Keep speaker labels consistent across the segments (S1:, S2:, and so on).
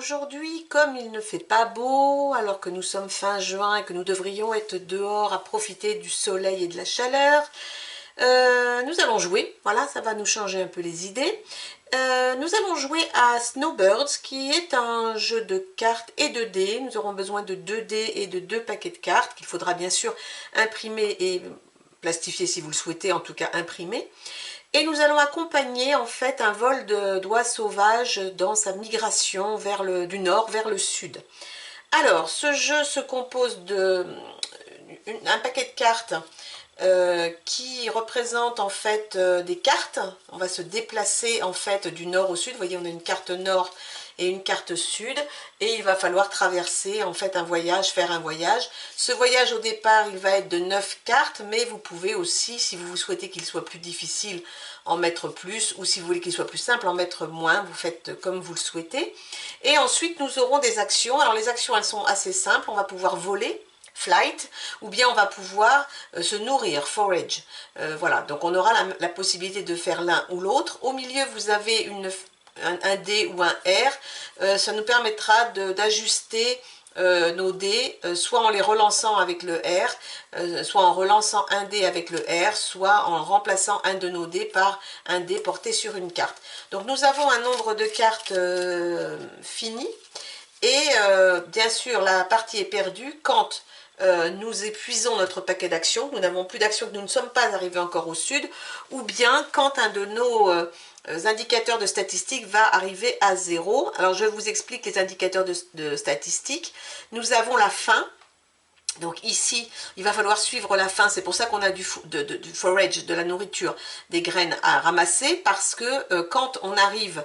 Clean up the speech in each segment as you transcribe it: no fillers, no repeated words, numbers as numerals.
S1: aujourd'hui, comme il ne fait pas beau, alors que nous sommes fin juin et que nous devrions être dehors à profiter du soleil et de la chaleur, nous allons jouer. Voilà, ça va nous changer un peu les idées. Nous allons jouer à Snowbirds, qui est un jeu de cartes et de dés. Nous aurons besoin de 2 dés et de 2 paquets de cartes, qu'il faudra bien sûr imprimer et plastifier si vous le souhaitez, en tout cas imprimer. Et nous allons accompagner en fait un vol d'oies sauvages dans sa migration du nord vers le sud. Alors, ce jeu se compose d'un paquet de cartes qui représente en fait des cartes. On va se déplacer en fait du nord au sud. Vous voyez, on a une carte nord et une carte sud, et il va falloir traverser en fait un voyage, faire un voyage. Ce voyage au départ, il va être de 9 cartes, mais vous pouvez aussi, si vous souhaitez qu'il soit plus difficile, en mettre plus, ou si vous voulez qu'il soit plus simple, en mettre moins. Vous faites comme vous le souhaitez. Et ensuite, nous aurons des actions. Alors les actions, elles sont assez simples. On va pouvoir voler, flight, ou bien on va pouvoir se nourrir, forage. Voilà, donc on aura la possibilité de faire l'un ou l'autre. Au milieu, vous avez un D ou un R. Ça nous permettra d'ajuster nos dés, soit en les relançant avec le R, soit en relançant un dé avec le R, soit en remplaçant un de nos dés par un dé porté sur une carte. Donc nous avons un nombre de cartes fini, et bien sûr la partie est perdue quand nous épuisons notre paquet d'actions, nous n'avons plus d'actions, que nous ne sommes pas arrivés encore au sud, ou bien quand un de nos indicateurs de statistiques va arriver à 0. Alors je vous explique les indicateurs de statistiques. Nous avons la faim. Donc ici, il va falloir suivre la faim, c'est pour ça qu'on a du forage, de la nourriture, des graines à ramasser, parce que quand on arrive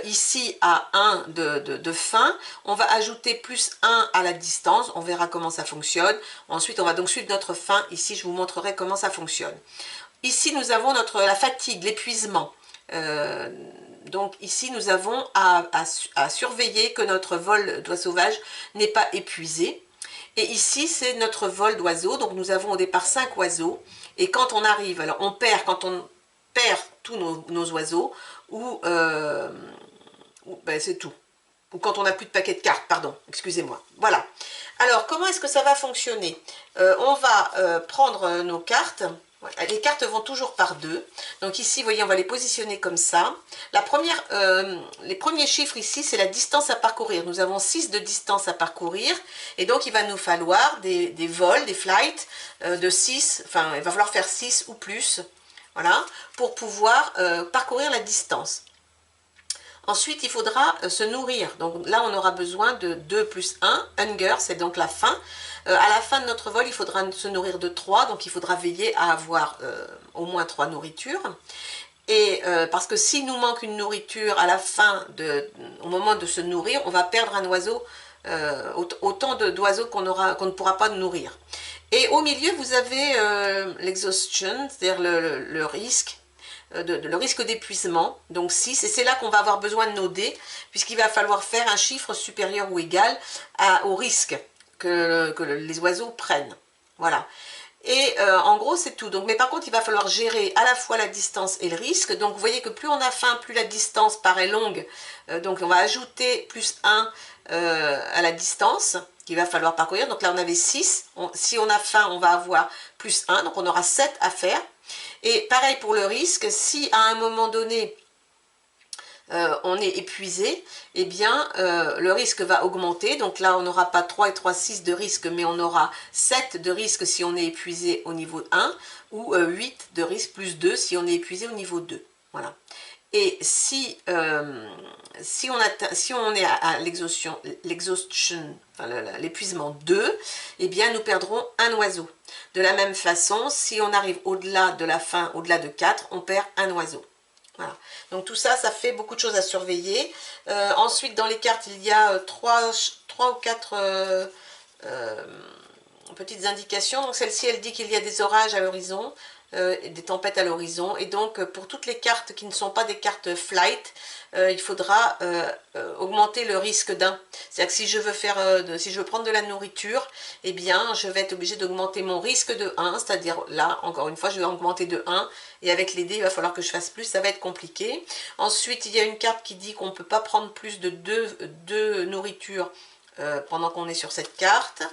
S1: ici à 1 de faim, on va ajouter plus 1 à la distance, on verra comment ça fonctionne. Ensuite, on va donc suivre notre faim, ici je vous montrerai comment ça fonctionne. Ici, nous avons la fatigue, l'épuisement. Donc ici, nous avons à surveiller que notre vol d'oies sauvages n'est pas épuisé. Et ici, c'est notre vol d'oiseaux. Donc, nous avons au départ 5 oiseaux. Et quand on arrive, alors on perd, quand on perd tous nos oiseaux, ou ben, c'est tout. Ou quand on n'a plus de paquet de cartes, pardon, excusez-moi. Voilà. Alors, comment est-ce que ça va fonctionner? On va prendre nos cartes. Voilà. Les cartes vont toujours par 2. Donc ici, vous voyez, on va les positionner comme ça. Les premiers chiffres ici, c'est la distance à parcourir. Nous avons 6 de distance à parcourir. Et donc, il va nous falloir des vols, des flights de 6. Enfin, il va falloir faire 6 ou plus. Voilà, pour pouvoir parcourir la distance. Ensuite, il faudra se nourrir. Donc là, on aura besoin de 2 plus 1. Hunger, c'est donc la faim. À la fin de notre vol, il faudra se nourrir de 3. Donc il faudra veiller à avoir au moins 3 nourritures. Et parce que s'il nous manque une nourriture à la fin, au moment de se nourrir, on va perdre un oiseau, autant d'oiseaux qu'on ne pourra pas nourrir. Et au milieu, vous avez l'exhaustion, c'est-à-dire le risque. Le risque d'épuisement, donc 6, et c'est là qu'on va avoir besoin de nos dés, puisqu'il va falloir faire un chiffre supérieur ou égal au risque que les oiseaux prennent. Voilà. Et en gros, c'est tout. Donc, mais par contre, il va falloir gérer à la fois la distance et le risque. Donc, vous voyez que plus on a faim, plus la distance paraît longue. Donc, on va ajouter plus 1 à la distance qu'il va falloir parcourir. Donc là, on avait 6. Si on a faim, on va avoir plus 1. Donc, on aura 7 à faire. Et pareil pour le risque, si à un moment donné, on est épuisé, eh bien, le risque va augmenter. Donc là, on n'aura pas 3 et 3, 6 de risque, mais on aura 7 de risque si on est épuisé au niveau 1, ou 8 de risque plus 2 si on est épuisé au niveau 2. Voilà. Et si on est à l'exhaustion, enfin, l'épuisement 2, eh bien nous perdrons un oiseau. De la même façon, si on arrive au-delà de la fin, au-delà de 4, on perd un oiseau. Voilà. Donc tout ça, ça fait beaucoup de choses à surveiller. Ensuite, dans les cartes, il y a 3 ou 4 petites indications. Donc celle-ci, elle dit qu'il y a des orages à l'horizon, des tempêtes à l'horizon. Et donc pour toutes les cartes qui ne sont pas des cartes flight, il faudra augmenter le risque d'un. C'est-à-dire que si je veux faire, si je veux prendre de la nourriture, eh bien je vais être obligée d'augmenter mon risque de 1. C'est-à-dire là, encore une fois, je vais augmenter de 1. Et avec les dés, il va falloir que je fasse plus, ça va être compliqué. Ensuite, il y a une carte qui dit qu'on ne peut pas prendre plus de 2 nourritures pendant qu'on est sur cette carte.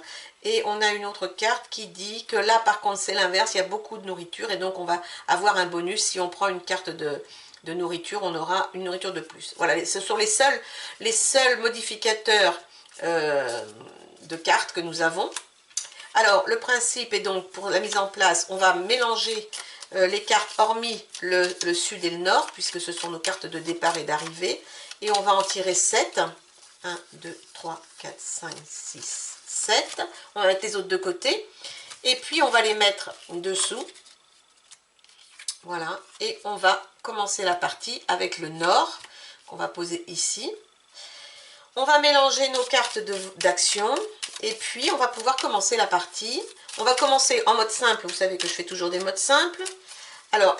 S1: Et on a une autre carte qui dit que là, par contre, c'est l'inverse, il y a beaucoup de nourriture. Et donc, on va avoir un bonus. Si on prend une carte de nourriture, on aura une nourriture de plus. Voilà, ce sont les seuls modificateurs de cartes que nous avons. Alors, le principe est donc, pour la mise en place, on va mélanger les cartes hormis le sud et le nord, puisque ce sont nos cartes de départ et d'arrivée. Et on va en tirer 7. 1, 2, 3, 4, 5, 6, 7. On va mettre les autres de côté. Et puis, on va les mettre dessous. Voilà. Et on va commencer la partie avec le nord, qu'on va poser ici. On va mélanger nos cartes d'action. Et puis, on va pouvoir commencer la partie. On va commencer en mode simple. Vous savez que je fais toujours des modes simples. Alors,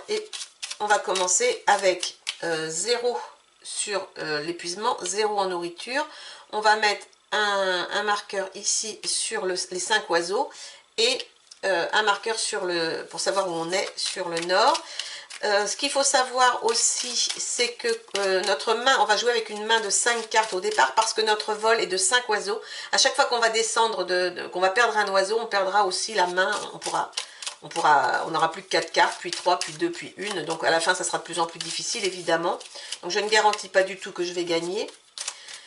S1: on va commencer avec 0 sur l'épuisement, 0 en nourriture. On va mettre un marqueur ici sur les 5 oiseaux et un marqueur pour savoir où on est sur le nord. Ce qu'il faut savoir aussi, c'est que notre main, on va jouer avec une main de 5 cartes au départ parce que notre vol est de 5 oiseaux. À chaque fois qu'on va descendre, qu'on va perdre un oiseau, on perdra aussi la main. On n'aura plus que 4 cartes, puis 3, puis 2, puis 1. Donc à la fin, ça sera de plus en plus difficile, évidemment. Donc je ne garantis pas du tout que je vais gagner.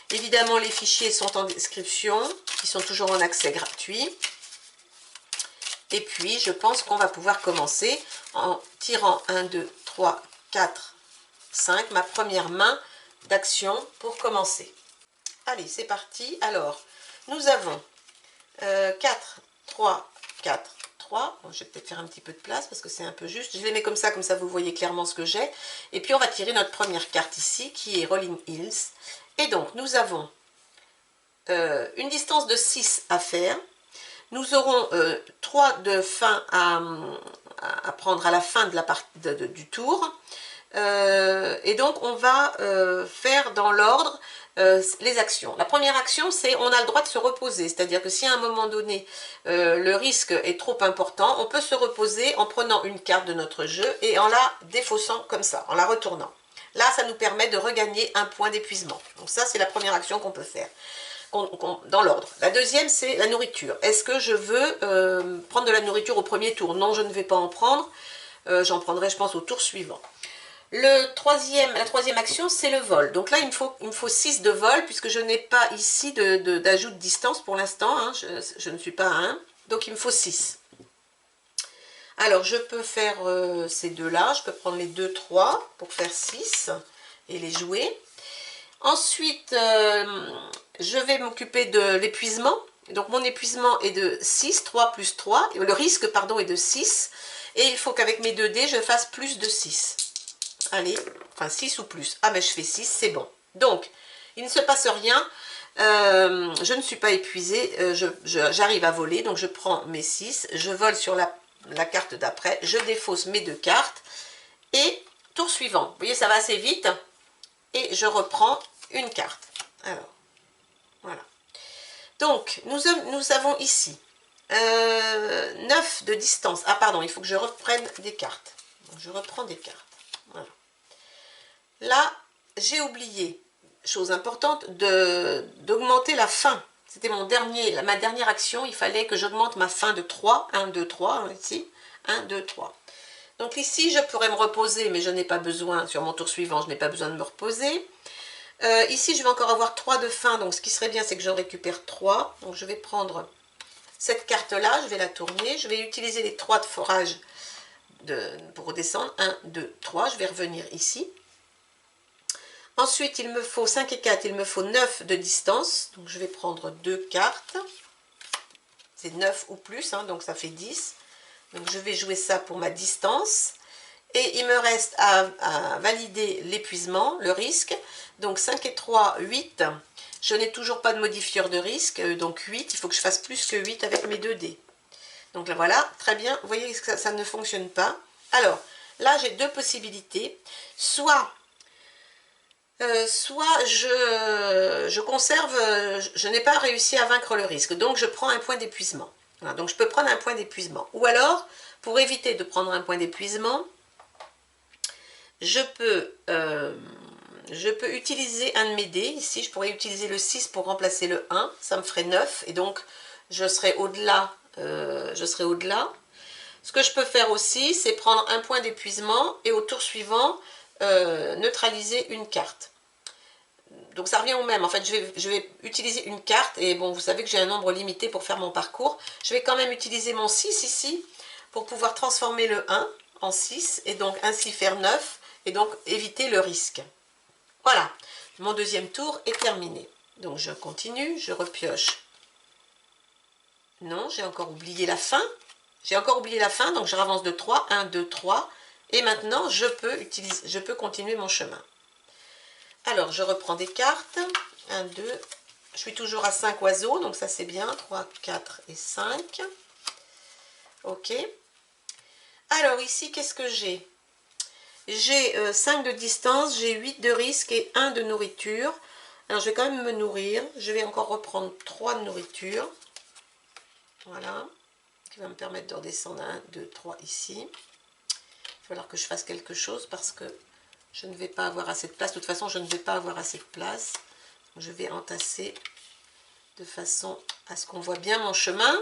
S1: Évidemment, les fichiers sont en description. Ils sont toujours en accès gratuit. Et puis, je pense qu'on va pouvoir commencer en tirant 1, 2, 3, 4, 5. Ma première main d'action pour commencer. Allez, c'est parti. Alors, nous avons 4, 3, 4, 3. Bon, je vais peut-être faire un petit peu de place parce que c'est un peu juste. Je les mets comme ça vous voyez clairement ce que j'ai. Et puis, on va tirer notre première carte ici, qui est Rolling Hills. Et donc, nous avons une distance de 6 à faire. Nous aurons 3 de fin à prendre à la fin de du tour. Et donc, on va faire dans l'ordre les actions. La première action, c'est on a le droit de se reposer. C'est-à-dire que si à un moment donné, le risque est trop important, on peut se reposer en prenant une carte de notre jeu et en la défaussant comme ça, en la retournant. Là, ça nous permet de regagner un point d'épuisement. Donc ça, c'est la première action qu'on peut faire. Dans l'ordre. La deuxième, c'est la nourriture. Est-ce que je veux prendre de la nourriture au premier tour? Non, je ne vais pas en prendre. J'en prendrai, je pense, au tour suivant. La troisième action, c'est le vol. Donc là, il me faut 6 de vol, puisque je n'ai pas ici d'ajout de distance pour l'instant. Hein, je ne suis pas à 1. Donc, il me faut 6. Alors, je peux faire ces deux-là. Je peux prendre les 2, 3 pour faire 6 et les jouer. Ensuite, je vais m'occuper de l'épuisement. Donc, mon épuisement est de 6, 3 plus 3. Le risque, pardon, est de 6. Et il faut qu'avec mes 2 dés, je fasse plus de 6. Allez, enfin 6 ou plus. Ah, mais je fais 6, c'est bon. Donc, il ne se passe rien. Je ne suis pas épuisée. J'arrive à voler. Donc, je prends mes 6. Je vole sur la carte d'après. Je défausse mes 2 cartes. Et tour suivant. Vous voyez, ça va assez vite. Et je reprends une carte. Alors, voilà. Donc, nous avons ici 9 de distance. Ah, pardon, il faut que je reprenne des cartes. Donc, je reprends des cartes. Voilà. Là, j'ai oublié, chose importante, d'augmenter la fin. C'était ma dernière action. Il fallait que j'augmente ma fin de 3. 1, 2, 3, ici. 1, 2, 3. Donc ici, je pourrais me reposer, mais je n'ai pas besoin, sur mon tour suivant, je n'ai pas besoin de me reposer. Ici, je vais encore avoir 3 de fin, donc ce qui serait bien, c'est que j'en récupère 3. Donc je vais prendre cette carte-là, je vais la tourner. Je vais utiliser les 3 de forage pour redescendre. 1, 2, 3, je vais revenir ici. Ensuite, il me faut 5 et 4, il me faut 9 de distance. Donc je vais prendre 2 cartes. C'est 9 ou plus, hein, donc ça fait 10. Donc je vais jouer ça pour ma distance. Et il me reste à valider l'épuisement, le risque. Donc 5 et 3, 8. Je n'ai toujours pas de modifieur de risque. Donc 8, il faut que je fasse plus que 8 avec mes 2 dés. Donc là, voilà, très bien. Vous voyez que ça ne fonctionne pas. Alors, là, j'ai deux possibilités. Soit je conserve, je n'ai pas réussi à vaincre le risque, donc je prends un point d'épuisement. Voilà, donc je peux prendre un point d'épuisement. Ou alors, pour éviter de prendre un point d'épuisement, je peux utiliser un de mes dés. Ici, je pourrais utiliser le 6 pour remplacer le 1, ça me ferait 9, et donc je serai au-delà. Ce que je peux faire aussi, c'est prendre un point d'épuisement et au tour suivant, neutraliser une carte. Donc ça revient au même. En fait, je vais utiliser une carte, et bon, vous savez que j'ai un nombre limité pour faire mon parcours. Je vais quand même utiliser mon 6 ici, pour pouvoir transformer le 1 en 6, et donc ainsi faire 9, et donc éviter le risque. Voilà, mon deuxième tour est terminé. Donc je continue, je repioche. Non, j'ai encore oublié la fin. J'ai encore oublié la fin, donc je ravance de 3, 1, 2, 3. Et maintenant, je peux continuer mon chemin. Alors, je reprends des cartes. 1, 2. Je suis toujours à 5 oiseaux, donc ça c'est bien. 3, 4 et 5. Ok. Alors ici, qu'est-ce que j'ai? J'ai 5 de distance, j'ai 8 de risque et 1 de nourriture. Alors je vais quand même me nourrir. Je vais encore reprendre 3 de nourriture. Voilà. Qui va me permettre de redescendre à 1, 2, 3 ici. Il va falloir que je fasse quelque chose parce que je ne vais pas avoir assez de place. De toute façon, je ne vais pas avoir assez de place. Je vais entasser de façon à ce qu'on voit bien mon chemin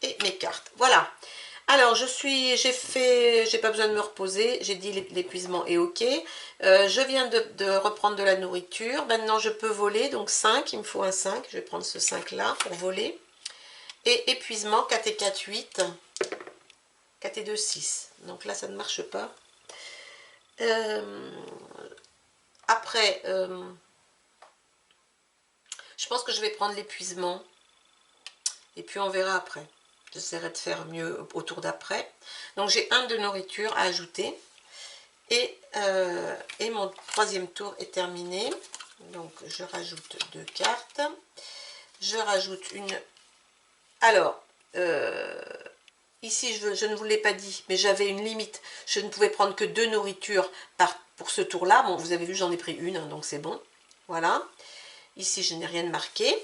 S1: et mes cartes. Voilà. Alors, j'ai pas besoin de me reposer. J'ai dit l'épuisement est ok. Je viens de reprendre de la nourriture. Maintenant, je peux voler. Donc 5, il me faut un 5. Je vais prendre ce 5 là pour voler. Et épuisement, 4 et 4, 8. 4 et 2, 6. Donc là, ça ne marche pas. Après, je pense que je vais prendre l'épuisement. Et puis on verra après. J'essaierai de faire mieux au tour d'après. Donc j'ai 1 de nourriture à ajouter. Et mon troisième tour est terminé. Donc je rajoute 2 cartes. Je rajoute une... Alors, ici je ne vous l'ai pas dit, mais j'avais une limite. Je ne pouvais prendre que 2 nourritures pour ce tour-là. Bon, vous avez vu, j'en ai pris une, hein, donc c'est bon. Voilà. Ici, je n'ai rien marqué.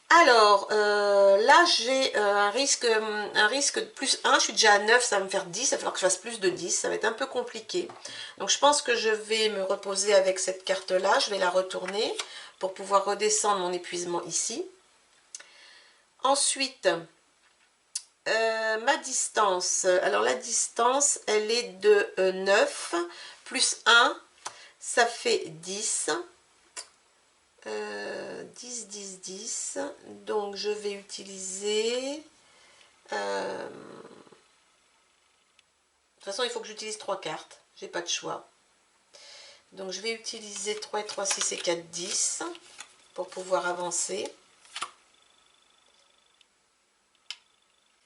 S1: Alors, là, j'ai un risque de plus 1. Je suis déjà à 9, ça va me faire 10. Il va falloir que je fasse plus de 10. Ça va être un peu compliqué. Donc, je pense que je vais me reposer avec cette carte-là. Je vais la retourner pour pouvoir redescendre mon épuisement ici. Ensuite, ma distance. Alors, la distance, elle est de 9 plus 1. Ça fait 10. 10, 10, 10. Donc, je vais utiliser... de toute façon, il faut que j'utilise 3 cartes. J'ai pas de choix. Donc, je vais utiliser 3 et 3, 6 et 4, 10 pour pouvoir avancer.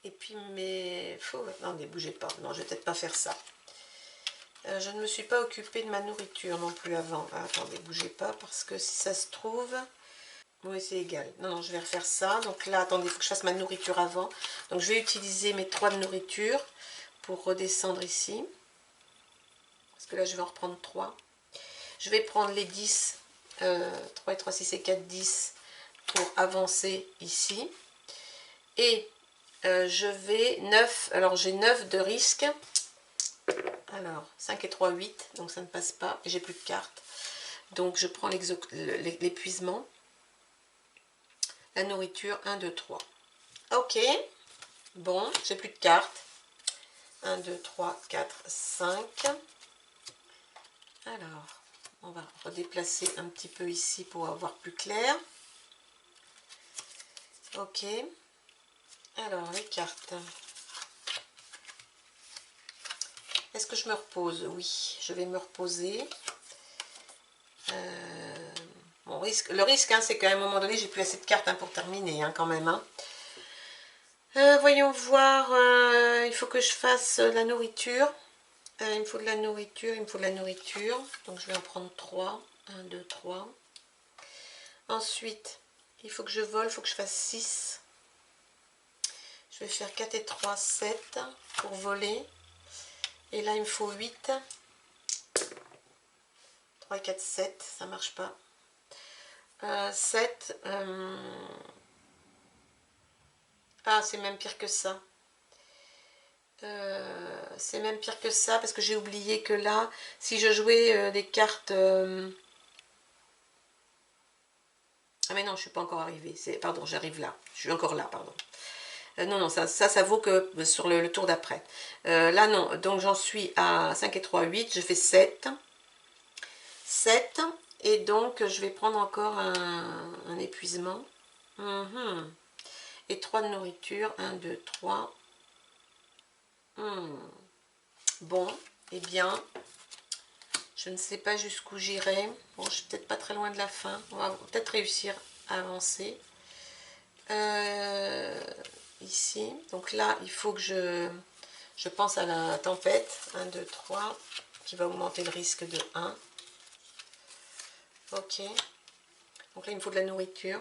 S1: Et puis, non, ne bougez pas. Non, je vais peut-être pas faire ça. Je ne me suis pas occupée de ma nourriture non plus avant. Ah, attendez, bougez pas parce que si ça se trouve... Oui, c'est égal. Non, non, je vais refaire ça. Donc là, attendez, il faut que je fasse ma nourriture avant. Donc, je vais utiliser mes 3 de nourriture pour redescendre ici. Parce que là, je vais en reprendre 3. Je vais prendre les 10. 3 et 3, 6 et 4, 10 pour avancer ici. Et je vais 9. Alors, j'ai 9 de risque. Alors, 5 et 3, 8. Donc, ça ne passe pas. Et j'ai plus de cartes. Donc, je prends l'épuisement. La nourriture, 1, 2, 3. Ok. Bon, j'ai plus de cartes. 1, 2, 3, 4, 5. Alors, on va redéplacer un petit peu ici pour avoir plus clair. Ok. Alors, les cartes. Est-ce que je me repose? Oui, je vais me reposer. Le risque, hein, c'est qu'à un moment donné, j'ai plus assez de cartes, hein, pour terminer, hein, quand même. Hein. Voyons voir. Il faut que je fasse la nourriture. Il me faut de la nourriture, il me faut de la nourriture. Donc, je vais en prendre 3. 1, 2, 3. Ensuite, il faut que je vole, il faut que je fasse 6. Je vais faire 4 et 3, 7 pour voler. Et là, il me faut 8. 3 et 4, 7, ça marche pas. 7. Ah, c'est même pire que ça. C'est même pire que ça parce que j'ai oublié que là, si je jouais des cartes... Ah mais non, je suis pas encore arrivée. Pardon, j'arrive là. Je suis encore là, pardon. Non, non, ça vaut que sur le tour d'après. Là, non. Donc, j'en suis à 5 et 3, 8. Je fais 7. 7. Et donc, je vais prendre encore un épuisement. Et 3 de nourriture. 1, 2, 3. Bon, eh bien, je ne sais pas jusqu'où j'irai. Bon, je suis peut-être pas très loin de la fin. On va peut-être réussir à avancer. Ici. Donc là, il faut que je pense à la tempête. 1, 2, 3. Qui va augmenter le risque de 1. Ok. Donc là, il me faut de la nourriture.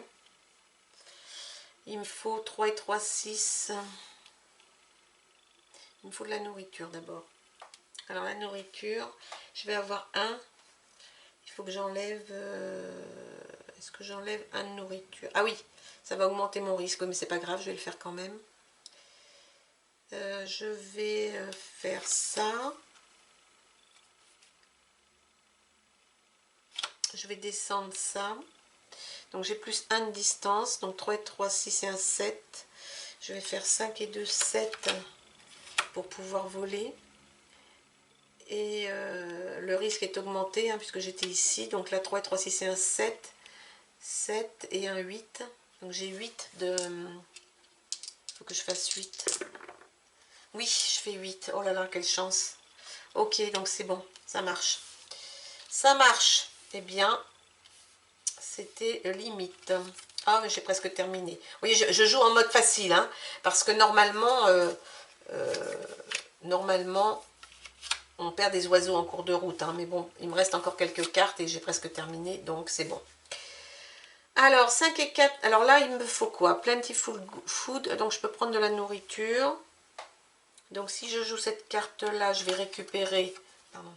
S1: Il me faut 3 et 3, 6. Il me faut de la nourriture d'abord. Alors la nourriture, je vais avoir 1. Il faut que j'enlève... Est-ce que j'enlève 1 de nourriture? Ah oui, ça va augmenter mon risque, mais c'est pas grave, je vais le faire quand même. Je vais faire ça. Je vais descendre ça. Donc j'ai plus 1 de distance. Donc 3 et 3, 6 et 1, 7. Je vais faire 5 et 2, 7 pour pouvoir voler. Et le risque est augmenté hein, puisque j'étais ici. Donc là 3 et 3, 6 et 1, 7. 7 et un 8. Donc j'ai 8 de... Il faut que je fasse 8. Oui, je fais 8. Oh là là, quelle chance. Ok, donc c'est bon, ça marche. Ça marche. Eh bien, c'était limite. Ah, mais j'ai presque terminé. Oui, je joue en mode facile, hein, parce que normalement, on perd des oiseaux en cours de route. Hein, mais bon, il me reste encore quelques cartes et j'ai presque terminé, donc c'est bon. Alors, 5 et 4. Alors là, il me faut quoi? Plentiful food. Donc, je peux prendre de la nourriture. Donc, si je joue cette carte-là, je vais récupérer... Pardon.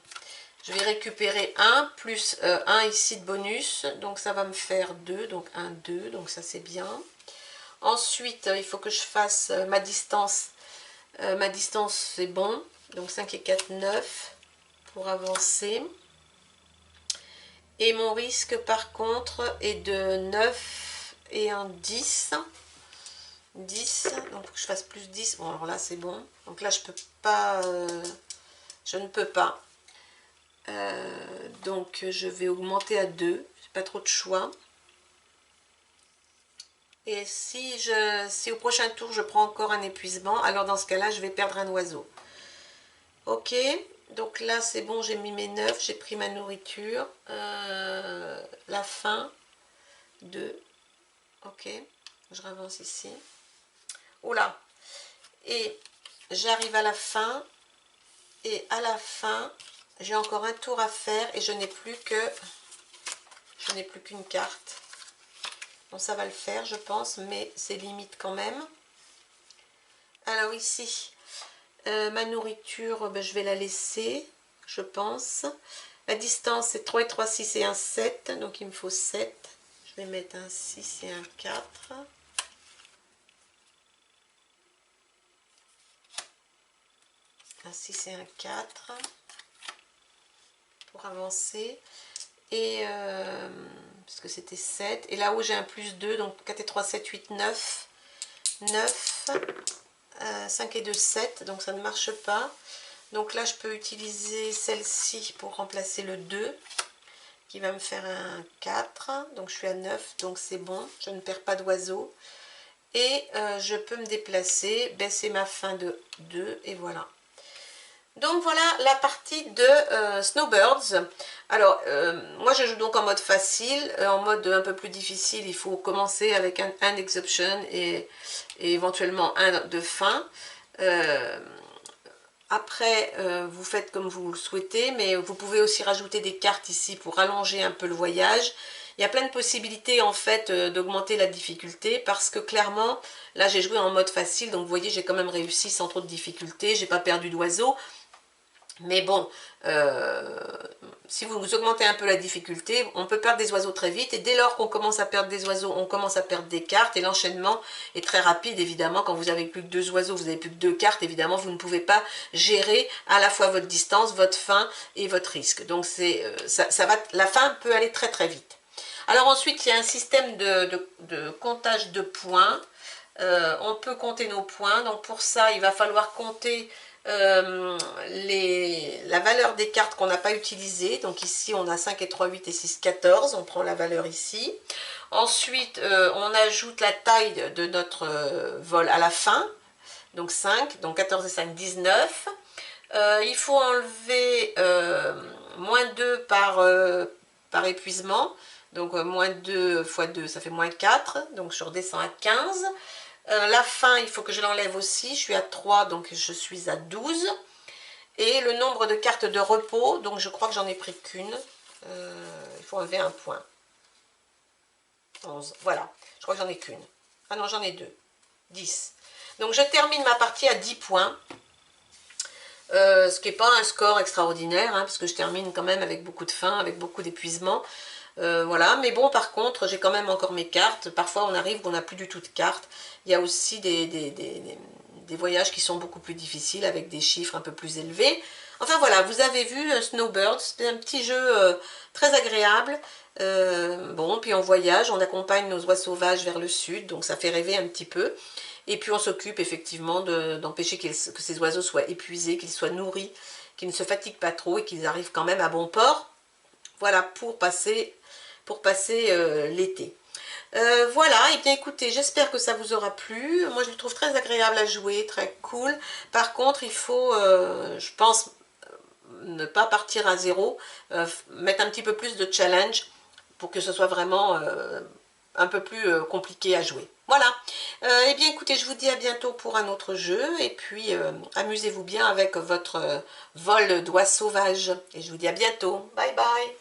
S1: Je vais récupérer 1 plus 1 ici de bonus. Donc, ça va me faire 2. Donc, 1, 2. Donc, ça, c'est bien. Ensuite, il faut que je fasse ma distance. Ma distance, c'est bon. Donc, 5 et 4, 9 pour avancer. Et mon risque, par contre, est de 9 et un 10. 10, donc faut que je fasse plus 10. Bon, alors là, c'est bon. Donc là, je peux pas... je ne peux pas. Donc, je vais augmenter à 2. J'ai pas trop de choix. Et si au prochain tour, je prends encore un épuisement, alors dans ce cas-là, je vais perdre un oiseau. Ok, donc là, c'est bon, j'ai mis mes 9, j'ai pris ma nourriture. La fin, 2. Ok, je avance ici. Oula, et j'arrive à la fin. Et à la fin, j'ai encore un tour à faire et je n'ai plus qu'une carte. Bon, ça va le faire, je pense, mais c'est limite quand même. Alors ici, ma nourriture, ben, je vais la laisser, je pense. La distance, c'est 3 et 3, 6 et un 7. Donc, il me faut 7. Je vais mettre un 6 et un 4. Un 6 et un 4. Pour avancer. Et parce que c'était 7. Et là où j'ai un plus 2, donc 4 et 3, 7, 8, 9. 9. 5 et 2, 7. Donc ça ne marche pas. Donc là, je peux utiliser celle-ci pour remplacer le 2. Qui va me faire un 4. Donc je suis à 9. Donc c'est bon. Je ne perds pas d'oiseau. Et je peux me déplacer. Baisser ma fin de 2. Et voilà. Donc voilà la partie de Snowbirds. Alors moi je joue donc en mode facile, en mode un peu plus difficile il faut commencer avec un exception et éventuellement un de fin. Après vous faites comme vous le souhaitez, mais vous pouvez aussi rajouter des cartes ici pour allonger un peu le voyage. Il y a plein de possibilités en fait d'augmenter la difficulté parce que clairement, là j'ai joué en mode facile, donc vous voyez j'ai quand même réussi sans trop de difficultés, j'ai pas perdu d'oiseaux. Mais bon, si vous augmentez un peu la difficulté, on peut perdre des oiseaux très vite. Et dès lors qu'on commence à perdre des oiseaux, on commence à perdre des cartes. Et l'enchaînement est très rapide, évidemment. Quand vous avez plus que 2 oiseaux, vous avez plus que 2 cartes. Évidemment, vous ne pouvez pas gérer à la fois votre distance, votre fin et votre risque. Donc, la fin peut aller très très vite. Alors ensuite, il y a un système de comptage de points. On peut compter nos points. Donc pour ça, il va falloir compter la valeur des cartes qu'on n'a pas utilisées. Donc ici on a 5 et 3, 8 et 6, 14, on prend la valeur ici. Ensuite on ajoute la taille de notre vol à la fin, donc 5, donc 14 et 5, 19. Il faut enlever moins 2 par épuisement, donc moins 2 fois 2 ça fait moins 4, donc je redescends à 15. La fin, il faut que je l'enlève aussi, je suis à 3, donc je suis à 12. Et le nombre de cartes de repos, donc je crois que j'en ai pris qu'une. Il faut enlever un point. 11, voilà. Je crois que j'en ai qu'une. Ah non, j'en ai 2. 10. Donc je termine ma partie à 10 points. Ce qui n'est pas un score extraordinaire, hein, parce que je termine quand même avec beaucoup de faim, avec beaucoup d'épuisement. Voilà, mais bon, par contre, j'ai quand même encore mes cartes. Parfois, on arrive qu'on n'a plus du tout de cartes. Il y a aussi des voyages qui sont beaucoup plus difficiles, avec des chiffres un peu plus élevés. Enfin voilà, vous avez vu Snowbirds, c'est un petit jeu très agréable. Bon, puis on voyage, on accompagne nos oies sauvages vers le sud, donc ça fait rêver un petit peu. Et puis on s'occupe effectivement d'empêcher que ces oiseaux soient épuisés, qu'ils soient nourris, qu'ils ne se fatiguent pas trop et qu'ils arrivent quand même à bon port. Voilà, pour passer l'été. Voilà, et bien écoutez, j'espère que ça vous aura plu. Moi je le trouve très agréable à jouer, très cool. Par contre, il faut, je pense, ne pas partir à zéro, mettre un petit peu plus de challenge pour que ce soit vraiment un peu plus compliqué à jouer. Voilà, et bien écoutez, je vous dis à bientôt pour un autre jeu, et puis amusez-vous bien avec votre vol d'oies sauvages, et je vous dis à bientôt. Bye bye.